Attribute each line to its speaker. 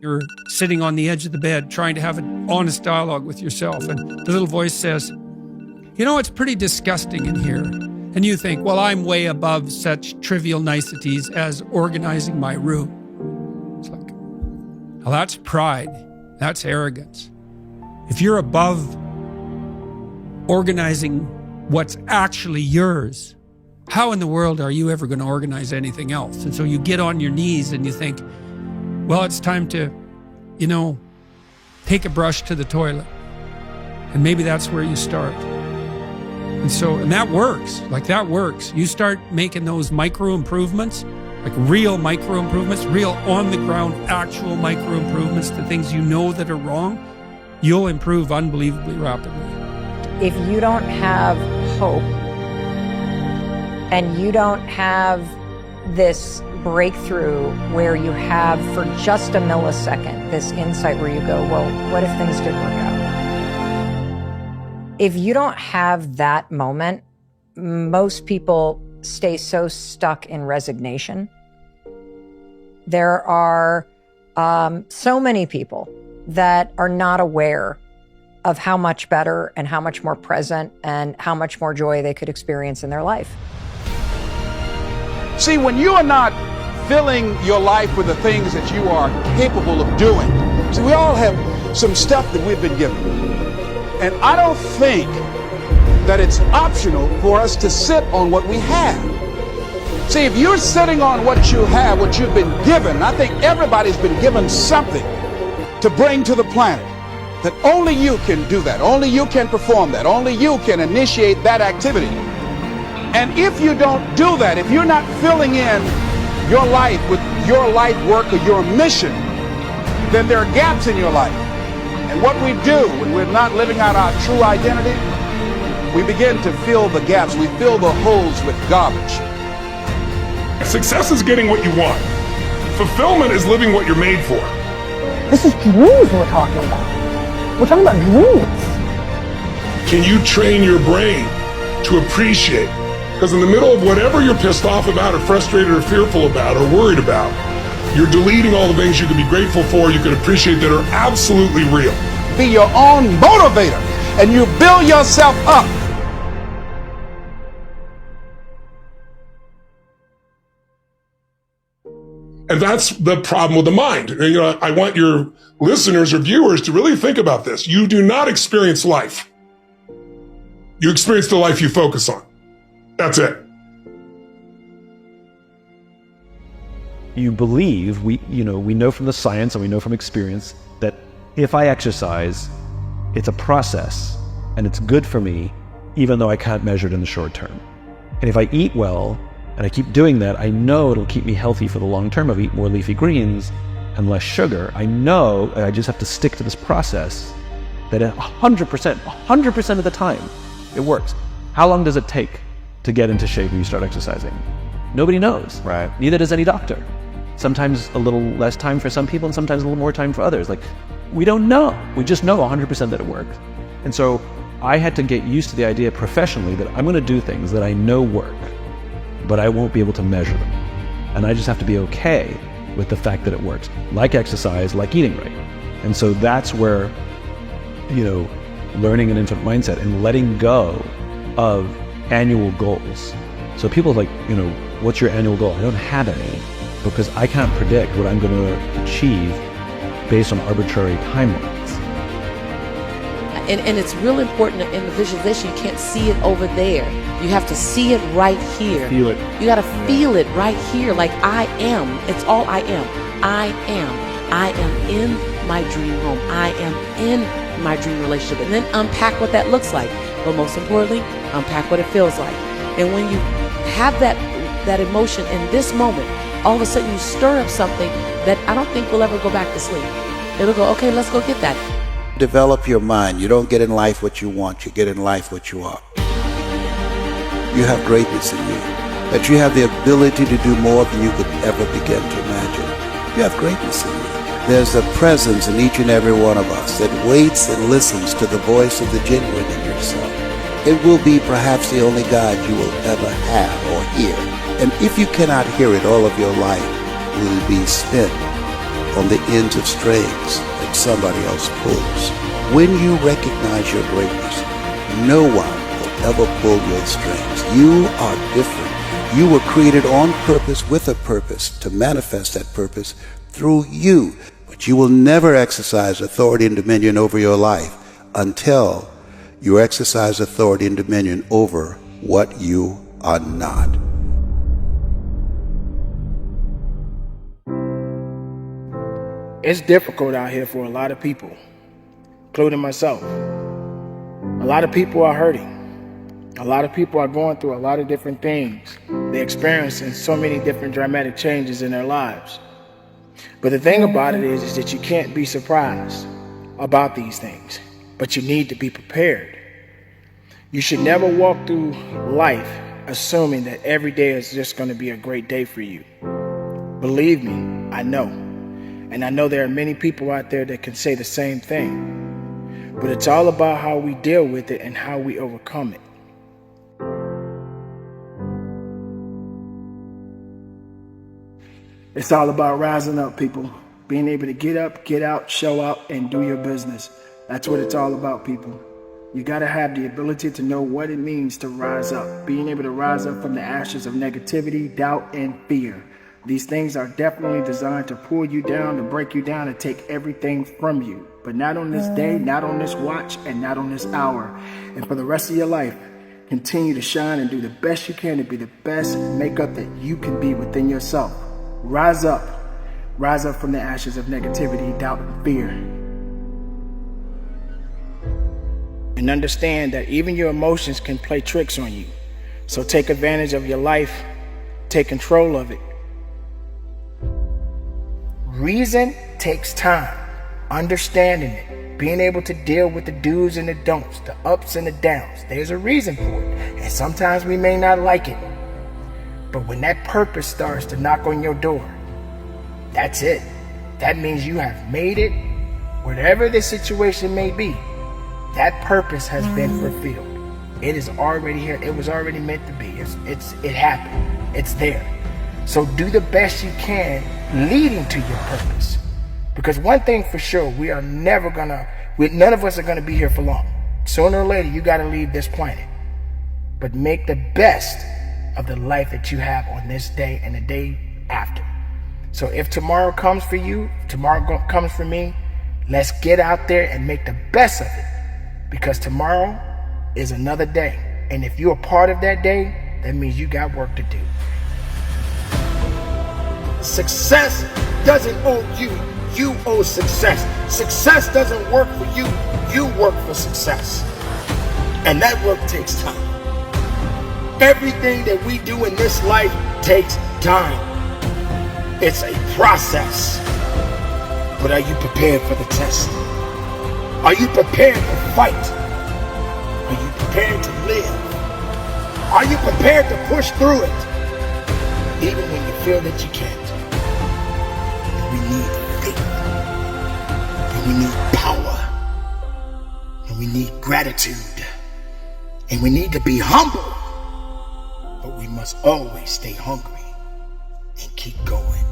Speaker 1: You're sitting on the edge of the bed trying to have an honest dialogue with yourself, and the little voice says, you know, it's pretty disgusting in here. And you think, well, I'm way above such trivial niceties as organizing my room. It's like, well, that's pride. That's arrogance. If you're above organizing what's actually yours, how in the world are you ever going to organize anything else? And so you get on your knees and you think, well, it's time to, you know, take a brush to the toilet. And maybe that's where you start. And that works. Like, that works. You start making those micro improvements, like real micro improvements, real on the ground, actual micro improvements to things you know that are wrong, you'll improve unbelievably rapidly.
Speaker 2: If you don't have hope and you don't have this breakthrough where you have for just a millisecond this insight where you go, well, what if things did work out? If you don't have that moment, most people stay so stuck in resignation. There are so many people that are not aware of how much better and how much more present and how much more joy they could experience in their life.
Speaker 3: See, when you are not filling your life with the things that you are capable of doing, see, we all have some stuff that we've been given. And I don't think that it's optional for us to sit on what we have. See, if you're sitting on what you have, what you've been given, I think everybody's been given something to bring to the planet. That only you can do that. Only you can perform that. Only you can initiate that activity. And if you don't do that, if you're not filling in your life with your life work or your mission, then there are gaps in your life. And what we do when we're not living out our true identity, we begin to fill the gaps. We fill the holes with garbage.
Speaker 4: Success is getting what you want. Fulfillment is living what you're made for.
Speaker 5: This is dreams we're talking about. We're talking about dreams.
Speaker 4: Can you train your brain to appreciate? Because in the middle of whatever you're pissed off about or frustrated or fearful about or worried about, you're deleting all the things you can be grateful for, you can appreciate that are absolutely real.
Speaker 3: Be your own motivator, and you build yourself up.
Speaker 4: And that's the problem with the mind. You know, I want your listeners or viewers to really think about this. You do not experience life. You experience the life you focus on. That's it.
Speaker 6: You believe, we know from the science and we know from experience that if I exercise, it's a process and it's good for me, even though I can't measure it in the short term. And if I eat well and I keep doing that, I know it'll keep me healthy for the long term. I'll eat more leafy greens and less sugar. I know I just have to stick to this process that 100% of the time, it works. How long does it take to get into shape when you start exercising? Nobody knows.
Speaker 7: Right.
Speaker 6: Neither does any doctor. Sometimes a little less time for some people and sometimes a little more time for others. Like, we don't know. We just know 100% that it works. And so I had to get used to the idea professionally that I'm going to do things that I know work, but I won't be able to measure them. And I just have to be okay with the fact that it works, like exercise, like eating right. And so that's where, learning an infinite mindset and letting go of annual goals. So people are like, what's your annual goal? I don't have any, because I can't predict what I'm going to achieve based on arbitrary timelines.
Speaker 8: And it's real important in the visualization. You can't see it over there. You have to see it right here.
Speaker 6: Feel it.
Speaker 8: You got to feel it right here. Like, I am. It's all I am. I am. I am in my dream home. I am in my dream relationship. And then unpack what that looks like. But most importantly, unpack what it feels like. And when you have that emotion in this moment, all of a sudden you stir up something that I don't think will ever go back to sleep. It'll go, okay, let's go get that.
Speaker 9: Develop your mind. You don't get in life what you want, you get in life what you are. You have greatness in you, that you have the ability to do more than you could ever begin to imagine. You have greatness in you. There's a presence in each and every one of us that waits and listens to the voice of the genuine in yourself. It will be perhaps the only God you will ever have or hear. And if you cannot hear it, all of your life will be spent on the ends of strings that somebody else pulls. When you recognize your greatness, no one will ever pull your strings. You are different. You were created on purpose with a purpose to manifest that purpose through you. But you will never exercise authority and dominion over your life until you exercise authority and dominion over what you are not.
Speaker 7: It's difficult out here for a lot of people, including myself. A lot of people are hurting. A lot of people are going through a lot of different things. They're experiencing so many different dramatic changes in their lives. But the thing about it is that you can't be surprised about these things, but you need to be prepared. You should never walk through life assuming that every day is just going to be a great day for you. Believe me, I know. And I know there are many people out there that can say the same thing. But it's all about how we deal with it and how we overcome it. It's all about rising up, people. Being able to get up, get out, show up, and do your business. That's what it's all about, people. You gotta have the ability to know what it means to rise up. Being able to rise up from the ashes of negativity, doubt, and fear. These things are definitely designed to pull you down, to break you down, and take everything from you. But not on this day, not on this watch, and not on this hour. And for the rest of your life, continue to shine and do the best you can to be the best makeup that you can be within yourself. Rise up. Rise up from the ashes of negativity, doubt, and fear. And understand that even your emotions can play tricks on you. So take advantage of your life. Take control of it. Reason takes time. Understanding it. Being able to deal with the do's and the don'ts, the ups and the downs. There's a reason for it. And sometimes we may not like it. But when that purpose starts to knock on your door, that's it. That means you have made it. Whatever the situation may be, that purpose has been fulfilled. It is already here. It was already meant to be. It happened. It's there. So do the best you can leading to your purpose. Because one thing for sure, none of us are gonna be here for long. Sooner or later, you gotta leave this planet. But make the best of the life that you have on this day and the day after. So if tomorrow comes for you, tomorrow comes for me, let's get out there and make the best of it. Because tomorrow is another day. And if you're a part of that day, that means you got work to do. Success doesn't owe you. You owe success. Success doesn't work for you. You work for success. And that work takes time. Everything that we do in this life takes time. It's a process. But are you prepared for the test? Are you prepared to fight? Are you prepared to live? Are you prepared to push through it? Even when you feel that you can't. We need faith. And we need power. And we need gratitude. And we need to be humble. But we must always stay hungry and keep going.